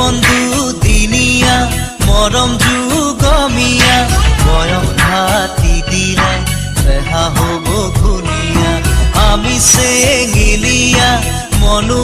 যৌৱন দুদিনীয়া মৰম যুগমীয়া বয়স হাতী দিলে পেহা হ'ব ঘূণীয়া আমি চেঙেলীয়া মনো